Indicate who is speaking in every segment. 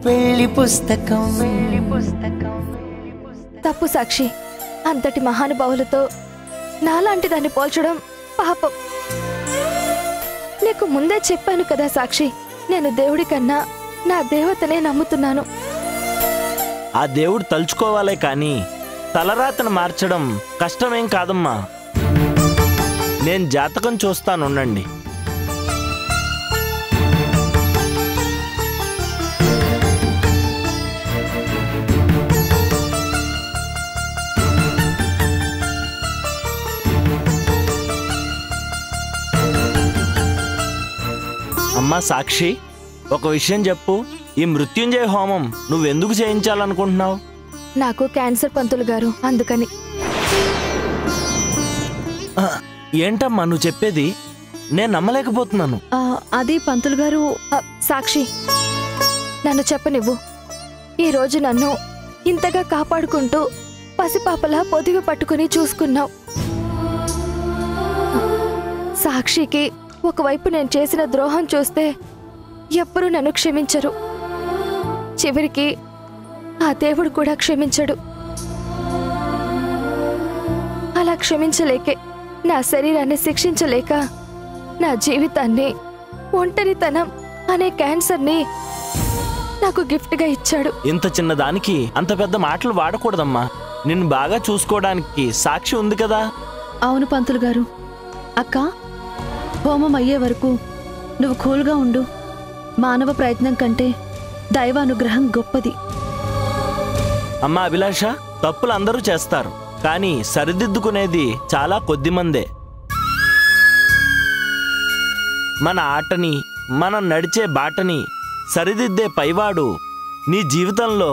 Speaker 1: పెళ్లి పుస్తకం.
Speaker 2: తప్పు సాక్షి, అంతటి మహానుభావులతో నాలాంటి దాన్ని పోల్చడం పాపం. నీకు ముందే చెప్పాను కదా సాక్షి, నేను దేవుడి కన్నా నా దేవతనే నమ్ముతున్నాను.
Speaker 3: ఆ దేవుడు తలుచుకోవాలే కానీ తలరాతను మార్చడం కష్టమేం కాదమ్మా. నేను జాతకం చూస్తానుండండి. అమ్మా సాక్షి, ఒక విషయం చెప్పు. ఈ మృత్యుంజయ హోమం నువ్వెందుకు చేయించాలనుకుంటున్నావు?
Speaker 2: నాకు క్యాన్సర్ పంతులు గారు, అందుకని.
Speaker 3: ఏంటమ్మా నువ్వు చెప్పేది? నేను నమ్మలేకపోతున్నాను.
Speaker 2: అది పంతులు గారు. సాక్షి, నన్ను చెప్పనివ్వు. ఈరోజు నన్ను ఇంతగా కాపాడుకుంటూ పసిపాపలా పొదిగి పట్టుకుని చూసుకున్నావు. సాక్షికి ఒకవైపు నేను చేసిన ద్రోహం చూస్తే ఎవ్వరూ నన్ను క్షమించరు. చివరికి ఆ దేవుడు కూడా క్షమించడు. అలా క్షమించలేకే నా శరీరాన్ని శిక్షించలేక నా జీవితాన్ని, ఒంటరితనం అనే క్యాన్సర్ని నాకు గిఫ్ట్గా ఇచ్చాడు.
Speaker 3: ఇంత చిన్నదానికి అంత పెద్ద మాటలు వాడకూడదమ్మా. నిన్ను బాగా చూసుకోవడానికి సాక్షి ఉంది కదా.
Speaker 4: అవును పంతులు గారు. అక్క, హోమం అయ్యే వరకు నువ్వు కూల్గా ఉండు. మానవ ప్రయత్నం కంటే దైవానుగ్రహం గొప్పది.
Speaker 3: అమ్మా అభిలాష, తప్పులు అందరూ చేస్తారు, కానీ సరిదిద్దుకునేది చాలా కొద్దిమందే. మన ఆటని, మనం నడిచే బాటని సరిదిద్దే పైవాడు నీ జీవితంలో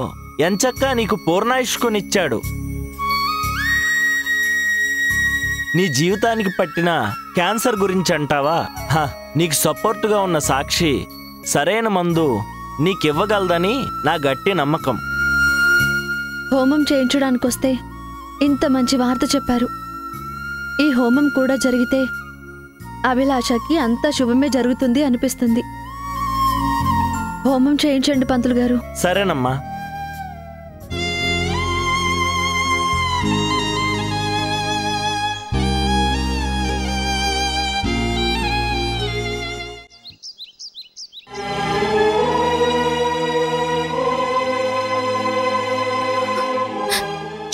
Speaker 3: ఎంచక్కా నీకు పూర్ణాయుష్కునిచ్చాడు. నీ జీవితానికి పట్టిన క్యాన్సర్ గురించి అంటావా? నీకు సపోర్టుగా ఉన్న సాక్షి సరైన మందు నీకివ్వగలదని నా గట్టి నమ్మకం.
Speaker 4: హోమం చేయించడానికొస్తే ఇంత మంచి వార్త చెప్పారు. ఈ హోమం కూడా జరిగితే అభిలాషకి అంతా శుభమే జరుగుతుంది అనిపిస్తుంది. హోమం చేయించండి పంతులు గారు.
Speaker 3: సరేనమ్మా.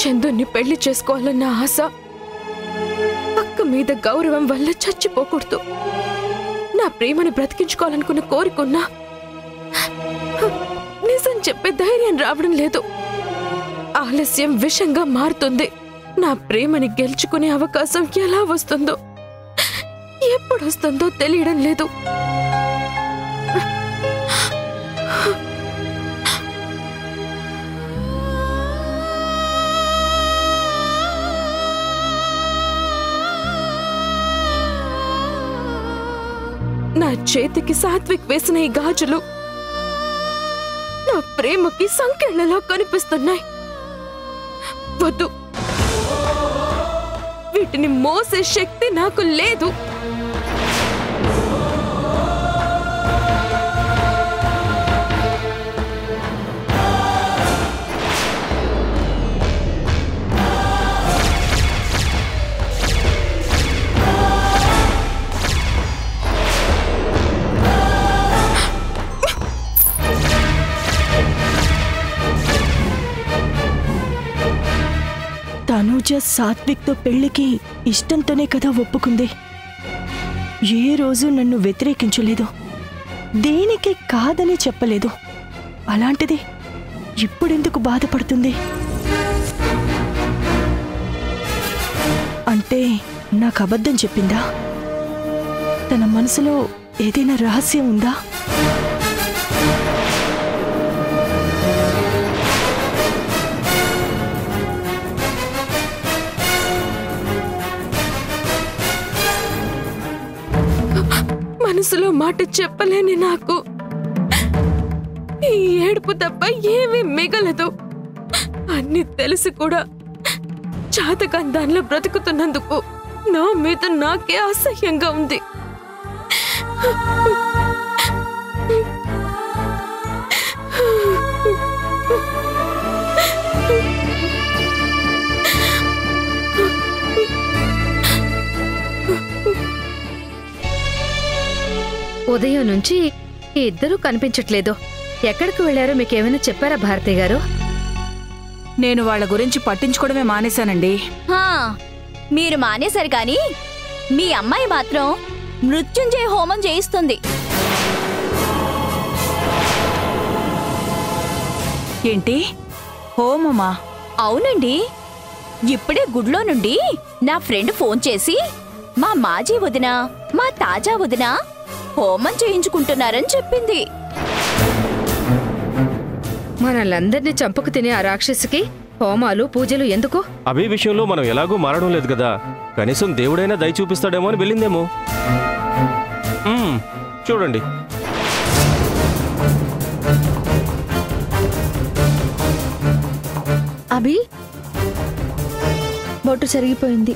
Speaker 2: చందుని పెళ్లి చేసుకోవాలన్న ఆశ పక్క మీద గౌరవం వల్ల చచ్చిపోకూడదు. నా ప్రేమను బ్రతికించుకోవాలనుకున్న కోరికున్నా నిజం చెప్పే ధైర్యం రావడం లేదు. ఆలస్యం విషంగా మారుతుంది. నా ప్రేమని గెలుచుకునే అవకాశం ఎలా వస్తుందో, ఎప్పుడు వస్తుందో తెలియడం లేదు. నా చేతికి సాత్విక్ వేసిన ఈ గాజులు నా ప్రేమకి సంకెళ్లలో కనిపిస్తున్నాయి. వద్దు, వీటిని మోసే శక్తి నాకు లేదు.
Speaker 5: తనూజ సాత్విక్ తో పెళ్లికి ఇష్టంతోనే కదా ఒప్పుకుంది. ఏ రోజు నన్ను వ్యతిరేకించలేదు, దేనికి కాదని చెప్పలేదు. అలాంటిది ఇప్పుడెందుకు బాధపడుతుంది? అంటే నాకు అబద్ధం చెప్పిందా? తన మనసులో ఏదైనా రహస్యం ఉందా?
Speaker 2: మనసులో మాట చెప్పలేని నాకు ఈ ఏడుపు తప్ప ఏమీ మిగలదు. అన్ని తెలిసి కూడా చాతకాని దానిలో బ్రతుకుతున్నందుకు నా మీద నాకే అసహ్యంగా ఉంది. ఉదయం నుంచి ఇద్దరూ కనిపించట్లేదు. ఎక్కడికి వెళ్లారో మీకేమైనా చెప్పారా భారతి గారు?
Speaker 1: నేను వాళ్ళ గురించి పట్టించుకోవడమే మానేశానండి.
Speaker 6: మీరు మానేశారు కానీ మీ అమ్మాయి మాత్రం మృత్యుంజయ హోమం చేయిస్తుంది.
Speaker 1: ఏంటి హోమమా?
Speaker 6: అవునండి, ఇప్పుడే గుడ్లో నుండి నా ఫ్రెండ్ ఫోన్ చేసి మా మాజీ వదిన, మా తాజా వదిన హోమం చేయించుకుంటున్నారని చెప్పింది.
Speaker 2: మనల్ందరినీ చంపుకు తినే ఆ రాక్షసికి హోమాలు పూజలు ఎందుకు?
Speaker 7: అభి విషయంలో మనం ఎలాగూ మారడం లేదు కదా, కనీసం దేవుడైనా దయ చూపిస్తాడేమో అని వెళ్ళిందేమో. చూడండి.
Speaker 4: అభి బొట్టు చెరిగిపోయింది.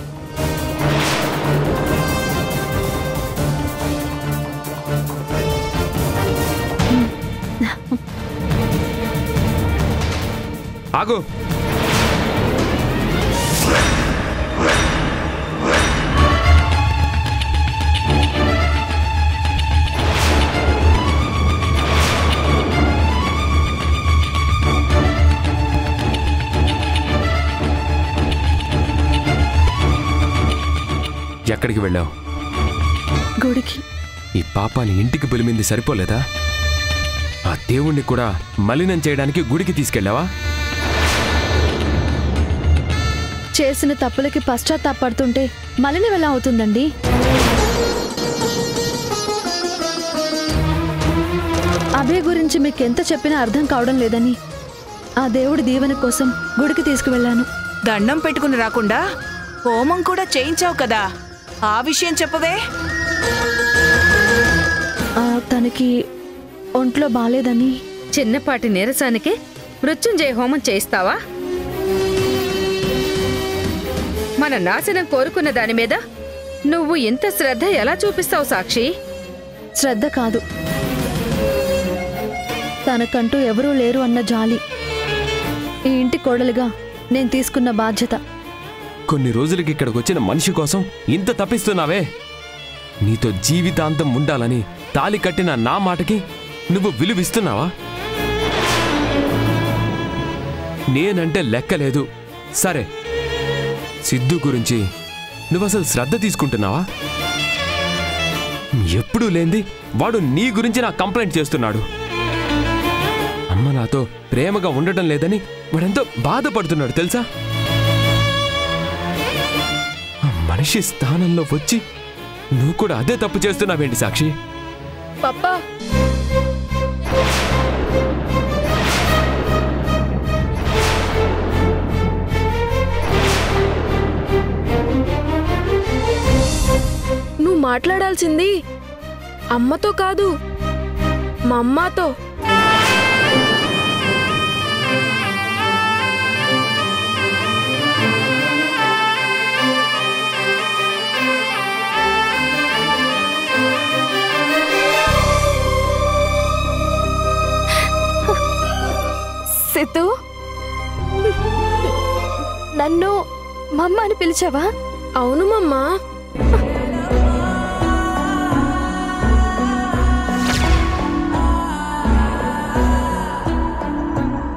Speaker 7: ఆగు. ఎక్కడికి వెళ్ళావు?
Speaker 4: గుడికి.
Speaker 8: ఈ పాపాన్ని ఇంటికి పిలిమింది సరిపోలేదా? ఆ దేవుణ్ణి కూడా మలినం చేయడానికి గుడికి తీసుకెళ్ళావా?
Speaker 4: చేసిన తప్పులకి పశ్చాత్తాపడుతుంటే మలినం ఎలా అవుతుందండి? అభయ్ గురించి మీకెంత చెప్పినా అర్థం కావడం లేదని ఆ దేవుడి దీవెన కోసం గుడికి తీసుకువెళ్ళాను.
Speaker 1: దండం పెట్టుకుని రాకుండా హోమం కూడా చేయించావు కదా, ఆ విషయం చెప్పవే.
Speaker 4: తనకి ఒంట్లో బాలేదని.
Speaker 2: చిన్నపాటి నీరసానికి మృత్యుంజయ హోమం చేయిస్తావా? మన నాశనం కోరుకున్న దాని మీద నువ్వు ఇంత శ్రద్ధ ఎలా చూపిస్తావు సాక్షి?
Speaker 4: శ్రద్ధ కాదు, తనకంటూ ఎవరూ లేరు అన్న జాలి. ఈ ఇంటి కోడలుగా నేను తీసుకున్న బాధ్యత.
Speaker 8: కొన్ని రోజులకి ఇక్కడికి వచ్చిన మనిషి కోసం ఇంత తప్పిస్తున్నావే? నీతో జీవితాంతం ఉండాలని తాలి కట్టిన నా మాటకి నువ్వు విలువిస్తున్నావా? నేనంటే లెక్కలేదు. సరే, సిద్ధు గురించి నువ్వసలు శ్రద్ధ తీసుకుంటున్నావా? ఎప్పుడూ లేంది వాడు నీ గురించి నా కంప్లైంట్ చేస్తున్నాడు. అమ్మ నాతో ప్రేమగా ఉండటం లేదని వాడెంతో బాధపడుతున్నాడు తెలుసా? ఆ మనిషి స్థానంలో వచ్చి నువ్వు కూడా అదే తప్పు చేస్తున్నావేంటి సాక్షి?
Speaker 2: పప్పా,
Speaker 9: నువ్వు మాట్లాడాల్సింది అమ్మతో కాదు, మా అమ్మతో.
Speaker 4: సిద్ధు, నన్ను మమ్మ అని పిలిచావా?
Speaker 9: అవును మమ్మా.